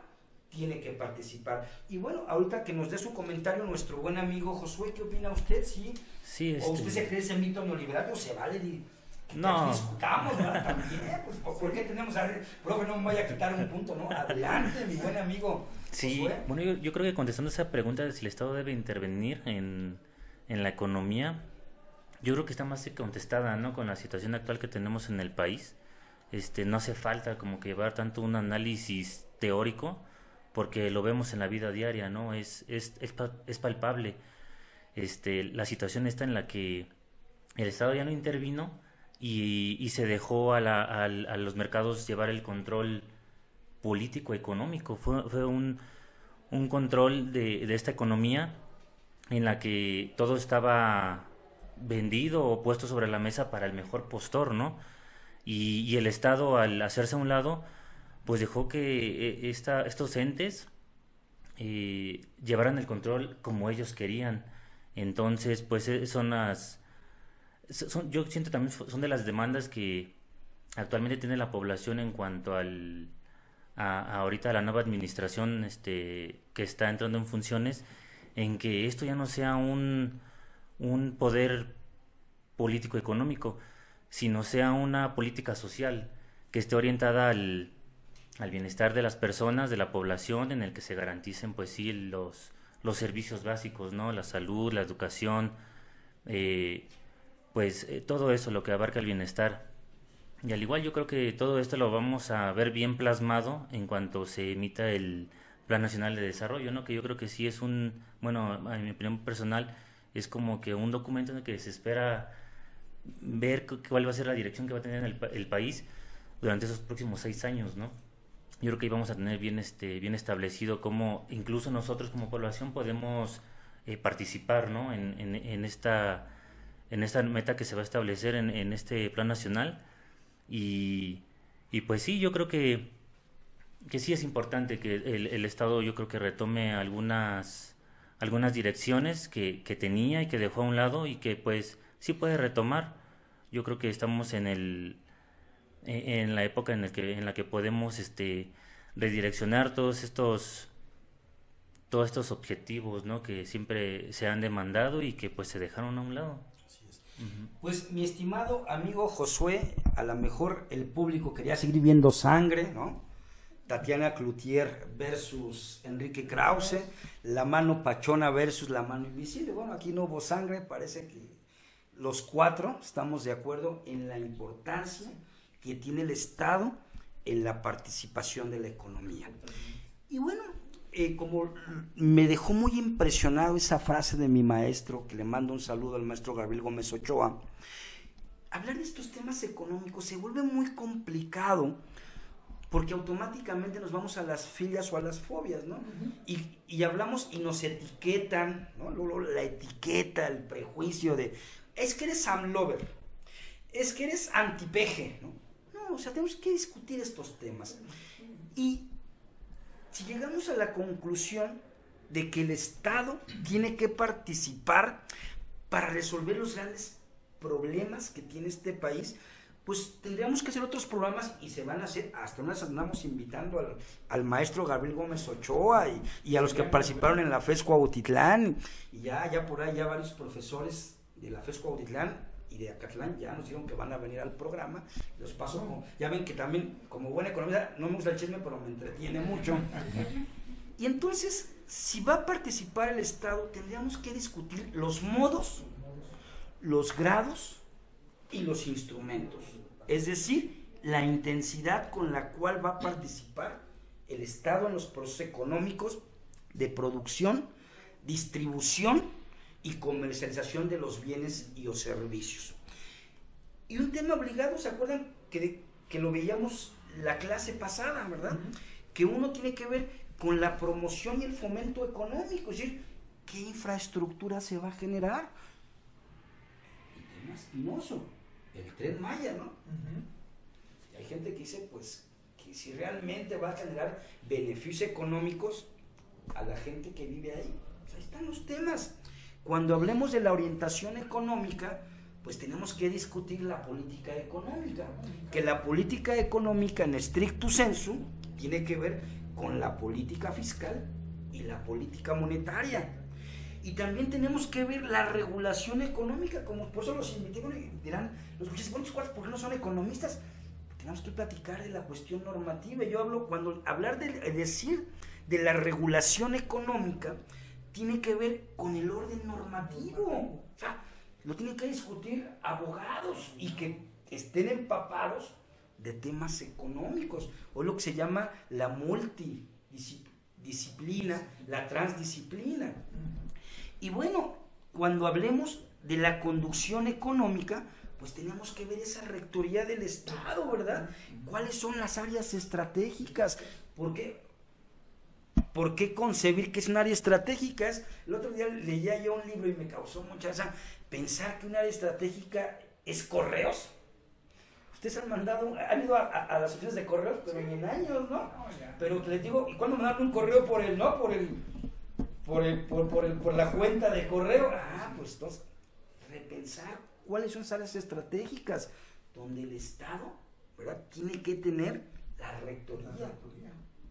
S1: tiene que participar. Y bueno, ahorita que nos dé su comentario nuestro buen amigo Josué, ¿qué opina usted? ¿Sí?
S4: Sí,
S1: ¿O usted se cree ese mito neoliberal? Pues se vale que
S4: No.
S1: aquí discutamos, ¿verdad? También, pues, ¿por qué tenemos a... Profe, no me vaya a quitar un punto, ¿no? Adelante, mi buen amigo
S4: Sí,
S1: Josué.
S4: bueno, yo creo que contestando esa pregunta de si el Estado debe intervenir en la economía, yo creo que está más que contestada, ¿no? Con la situación actual que tenemos en el país. No hace falta como que llevar tanto un análisis teórico, porque lo vemos en la vida diaria, ¿no? Es palpable. La situación está en la que el Estado ya no intervino y se dejó a los mercados llevar el control político económico. Fue un control de esta economía en la que todo estaba vendido o puesto sobre la mesa para el mejor postor, ¿no? Y el Estado, al hacerse a un lado, pues dejó que estos entes llevaran el control como ellos querían. Entonces, pues yo siento también son de las demandas que actualmente tiene la población en cuanto ahorita a la nueva administración que está entrando en funciones, en que esto ya no sea un poder político económico, sino sea una política social que esté orientada al bienestar de las personas, de la población, en el que se garanticen pues sí los servicios básicos, ¿no? La salud, la educación, todo eso, lo que abarca el bienestar. Y al igual yo creo que todo esto lo vamos a ver bien plasmado en cuanto se emita el Plan Nacional de Desarrollo, ¿no? Que yo creo que sí es bueno, en mi opinión personal, es como que un documento en el que se espera ver cuál va a ser la dirección que va a tener el país durante esos próximos 6 años, ¿no? Yo creo que ahí vamos a tener bien establecido cómo incluso nosotros como población podemos participar, ¿no? en esta meta que se va a establecer en este plan nacional. Y pues sí, yo creo que sí es importante que el Estado, yo creo que retome algunas direcciones que tenía y que dejó a un lado, y que pues sí puede retomar. Yo creo que estamos en la época en la que podemos redireccionar todos estos objetivos, ¿no? Que siempre se han demandado y que pues se dejaron a un lado.
S1: Así es. Pues mi estimado amigo Josué, a lo mejor el público quería seguir viendo sangre, ¿no? Tatiana Cloutier versus Enrique Krause, la mano pachona versus la mano invisible. Bueno, aquí no hubo sangre, parece que los 4 estamos de acuerdo en la importancia que tiene el Estado en la participación de la economía. Y bueno, como me dejó muy impresionado esa frase de mi maestro, que le mando un saludo al maestro Gabriel Gómez Ochoa, hablar de estos temas económicos se vuelve muy complicado, porque automáticamente nos vamos a las filias o a las fobias, ¿no? Y hablamos y nos etiquetan, ¿no? Luego la etiqueta, el prejuicio de, es que eres amlover, es que eres antipeje, ¿no? No, o sea, tenemos que discutir estos temas. Y si llegamos a la conclusión de que el Estado tiene que participar para resolver los grandes problemas que tiene este país, pues tendríamos que hacer otros programas, y se van a hacer, hasta unas andamos invitando al maestro Gabriel Gómez Ochoa y a los que participaron en la FES Cuautitlán, y ya por ahí ya varios profesores de la FES Cuautitlán y de Acatlán ya nos dijeron que van a venir al programa. Los paso con, ya ven que también, como buena economista, no me gusta el chisme, pero me entretiene mucho. Y entonces, si va a participar el Estado, tendríamos que discutir los modos, los grados y los instrumentos. Es decir, la intensidad con la cual va a participar el Estado en los procesos económicos de producción, distribución y comercialización de los bienes y los servicios. Y un tema obligado, ¿se acuerdan que lo veíamos la clase pasada, verdad? Que uno tiene que ver con la promoción y el fomento económico, es decir, ¿qué infraestructura se va a generar? El tema espinoso, el Tren Maya, ¿no? Y hay gente que dice, pues, que si realmente va a generar beneficios económicos a la gente que vive ahí. Pues ahí están los temas. Cuando hablemos de la orientación económica, pues tenemos que discutir la política económica, que la política económica en stricto sensu tiene que ver con la política fiscal y la política monetaria. Y también tenemos que ver la regulación económica, como por eso los invité, y dirán, los jueces, ¿por qué no son economistas? Tenemos que platicar de la cuestión normativa. Yo hablo, cuando hablar de decir de la regulación económica, tiene que ver con el orden normativo. O sea, lo tienen que discutir abogados y que estén empapados de temas económicos, o lo que se llama la multidisciplina, la transdisciplina. Y bueno, cuando hablemos de la conducción económica, pues tenemos que ver esa rectoría del Estado, ¿verdad? ¿Cuáles son las áreas estratégicas? ¿Por qué concebir que es un área estratégica? El otro día leía yo un libro y me causó mucha esa pensar que un área estratégica es correos. Ustedes han ido a las oficinas de correos, pero sí, en años, ¿no? Pero les digo, ¿y cuándo mandaron un correo por la cuenta de correo? Pues entonces, repensar cuáles son las áreas estratégicas donde el Estado, ¿verdad?, tiene que tener la rectoría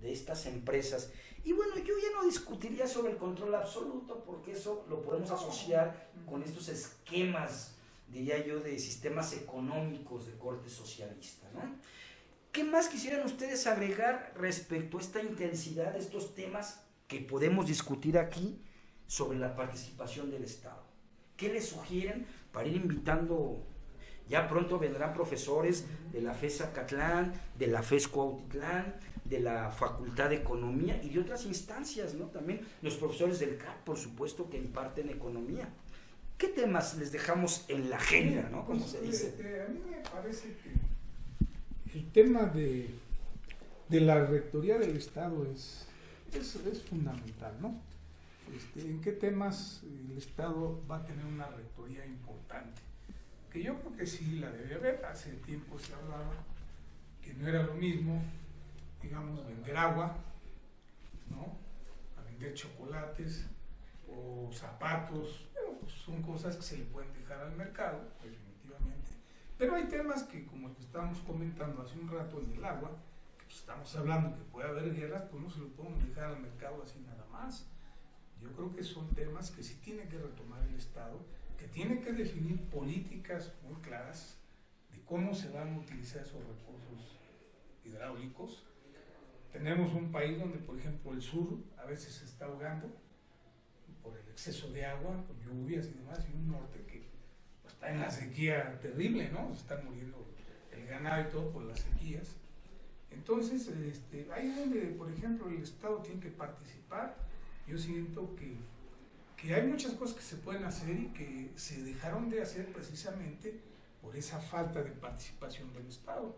S1: de estas empresas. Y bueno, yo ya no discutiría sobre el control absoluto, porque eso lo podemos asociar con estos esquemas, diría yo, de sistemas económicos de corte socialista, ¿no? ¿Qué más quisieran ustedes agregar respecto a esta intensidad de estos temas que podemos discutir aquí sobre la participación del Estado? ¿Qué les sugieren para ir invitando? Ya pronto vendrán profesores de la FES Acatlán, de la FES Cuautitlán, de la Facultad de Economía y de otras instancias, ¿no? También los profesores del CAP, por supuesto, que imparten economía. ¿Qué temas les dejamos en la agenda, ¿no? Como se dice.
S2: A mí me parece que el tema de la rectoría del Estado es fundamental, ¿no? ¿En qué temas el Estado va a tener una rectoría importante? Que yo creo que sí la debe haber. Hace tiempo se hablaba que no era lo mismo, digamos, vender agua, ¿no?, a vender chocolates o zapatos. Pues son cosas que se le pueden dejar al mercado, definitivamente. Pero hay temas que, como el que estábamos comentando hace un rato, en el agua, que pues estamos hablando que puede haber guerras, pues no se lo podemos dejar al mercado así nada más. Yo creo que son temas que sí tiene que retomar el Estado, que tiene que definir políticas muy claras de cómo se van a utilizar esos recursos hidráulicos. Tenemos un país donde, por ejemplo, el sur a veces se está ahogando por el exceso de agua, por lluvias y demás, y un norte que pues, está en la sequía terrible, ¿no? Se están muriendo el ganado y todo por las sequías. Entonces, ahí es donde, por ejemplo, el Estado tiene que participar. Yo siento que hay muchas cosas que se pueden hacer y que se dejaron de hacer precisamente por esa falta de participación del Estado.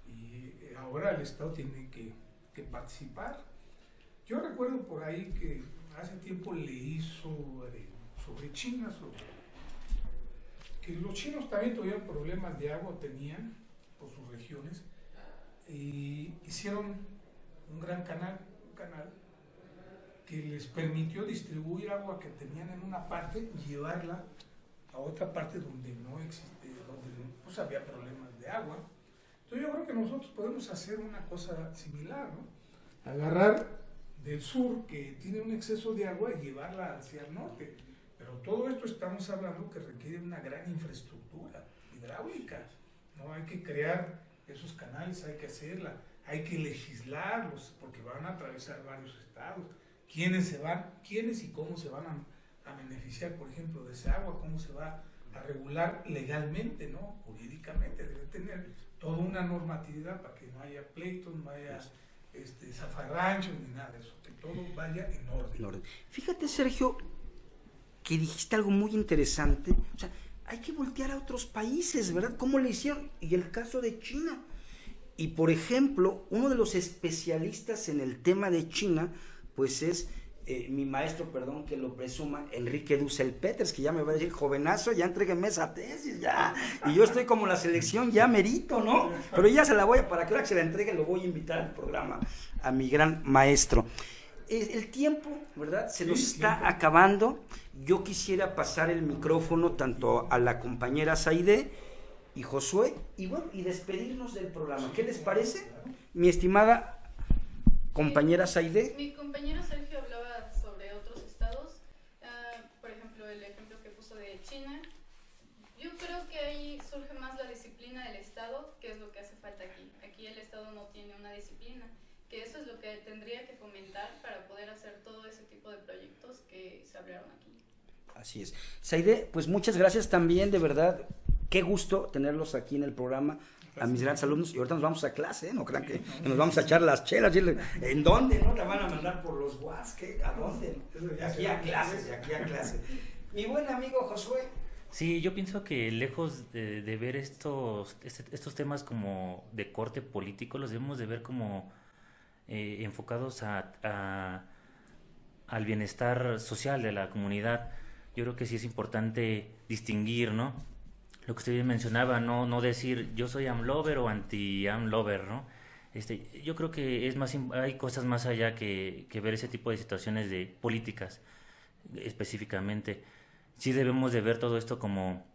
S2: Y ahora el Estado tiene que participar. Yo recuerdo por ahí que hace tiempo leí sobre China, que los chinos también tuvieron problemas de agua, tenían por sus regiones, y hicieron un gran canal, que les permitió distribuir agua que tenían en una parte y llevarla a otra parte donde no existe, donde pues había problemas de agua. Entonces yo creo que nosotros podemos hacer una cosa similar, ¿no? Agarrar del sur, que tiene un exceso de agua, y llevarla hacia el norte. Pero Pero todo esto estamos hablando que requiere una gran infraestructura hidráulica, ¿no? Hay que crear esos canales, hay que hacerla, hay que legislarlos, porque van a atravesar varios estados. ¿Quiénes y cómo se van a beneficiar, por ejemplo, de esa agua? ¿Cómo se va a regular legalmente, ¿no? Jurídicamente debe tener toda una normatividad para que no haya pleitos, no haya zafarranchos ni nada de eso, que todo vaya en orden.
S1: Fíjate, Sergio, que dijiste algo muy interesante. O sea, hay que voltear a otros países, ¿verdad? ¿Cómo le hicieron? Y el caso de China. Y por ejemplo, uno de los especialistas en el tema de China, pues es mi maestro, perdón que lo presuma, Enrique Dussel Peters, que ya me va a decir, jovenazo, ya entrégueme esa tesis, ya. Y yo estoy como la selección, ya merito, ¿no? Pero ya se la voy a, para que se la entregue, lo voy a invitar al programa, a mi gran maestro. El tiempo, ¿verdad? Se nos está acabando. Yo quisiera pasar el micrófono tanto a la compañera Saide y Josué, y bueno, y despedirnos del programa. ¿Qué les parece, mi estimada compañera Saide?
S3: Mi compañero Sergio hablaba sobre otros estados, por ejemplo, el ejemplo que puso de China. Yo creo que ahí surge más la disciplina del estado, que es lo que hace falta aquí. Aquí el estado no tiene una disciplina, que eso es lo que tendría que fomentar para poder hacer todo ese tipo de proyectos que se hablaron aquí.
S1: Así es. Saide, pues muchas gracias también, de verdad. Qué gusto tenerlos aquí en el programa, a mis grandes alumnos. Y ahorita nos vamos a clase, ¿eh? No crean que nos vamos a echar las chelas. ¿En dónde? ¿No? ¿La van a mandar por los WhatsApp? ¿A dónde? De aquí a clase, de aquí a clase. Mi buen amigo Josué.
S4: Sí, yo pienso que lejos de ver estos temas como de corte político, los debemos de ver como enfocados al bienestar social de la comunidad. Yo creo que sí es importante distinguir, ¿no? Lo que usted bien mencionaba, no decir yo soy AMLover o anti-AMLover, ¿no? Yo creo que hay cosas más allá que ver ese tipo de situaciones de políticas específicamente. Sí debemos de ver todo esto como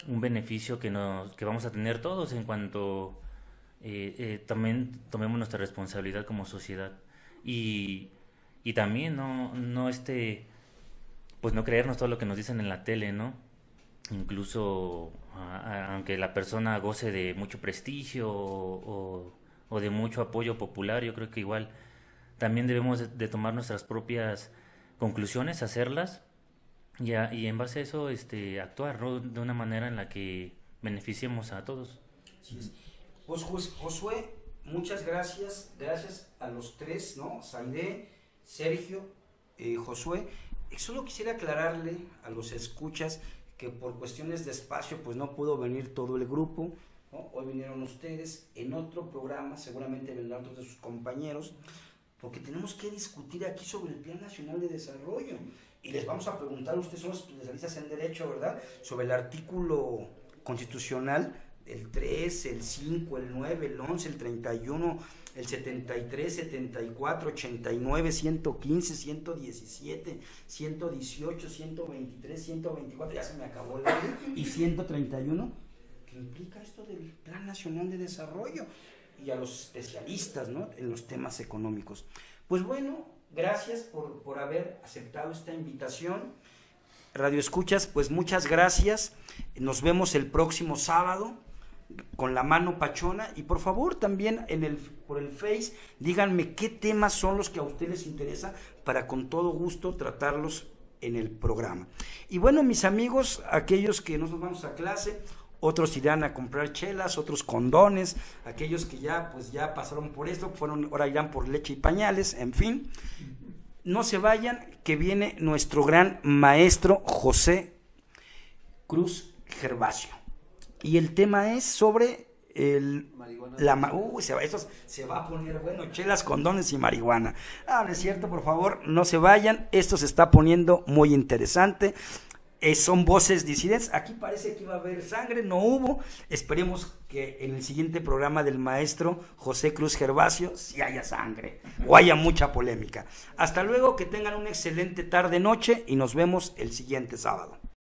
S4: un beneficio que vamos a tener todos en cuanto también tomemos nuestra responsabilidad como sociedad. Y también pues no creernos todo lo que nos dicen en la tele, ¿no? Incluso aunque la persona goce de mucho prestigio o de mucho apoyo popular, yo creo que igual también debemos de tomar nuestras propias conclusiones, hacerlas y en base a eso actuar, ¿no? De una manera en la que beneficiemos a todos.
S1: Sí. Pues Josué, muchas gracias a los tres, ¿no? Saide, Sergio, Josué. Solo quisiera aclararle a los escuchas que por cuestiones de espacio pues no pudo venir todo el grupo, ¿no? Hoy vinieron ustedes, en otro programa seguramente vendrán otros de sus compañeros, porque tenemos que discutir aquí sobre el Plan Nacional de Desarrollo, y les vamos a preguntar, ustedes son especialistas en Derecho, ¿verdad?, sobre el artículo constitucional, el 3, el 5, el 9, el 11, el 31, el 73, 74, 89, 115, 117, 118, 123, 124, ya se me acabó la ley, y 131, que implica esto del Plan Nacional de Desarrollo, y a los especialistas, ¿no?, en los temas económicos. Pues bueno, gracias por haber aceptado esta invitación. Radio Escuchas, pues muchas gracias. Nos vemos el próximo sábado con la mano pachona, y por favor también por el Face díganme qué temas son los que a ustedes les interesa para con todo gusto tratarlos en el programa. Y bueno, mis amigos, aquellos que no nos vamos a clase, otros irán a comprar chelas, otros condones, aquellos que ya pasaron por esto, ahora irán por leche y pañales, en fin, no se vayan, que viene nuestro gran maestro José Cruz Gervasio. Y el tema es sobre eso se va a poner bueno, chelas, condones y marihuana. No es cierto, por favor, no se vayan, esto se está poniendo muy interesante. Son voces disidentes, aquí parece que iba a haber sangre, no hubo, esperemos que en el siguiente programa del maestro José Cruz Gervasio sí haya sangre, o haya mucha polémica. Hasta luego, que tengan una excelente tarde-noche y nos vemos el siguiente sábado.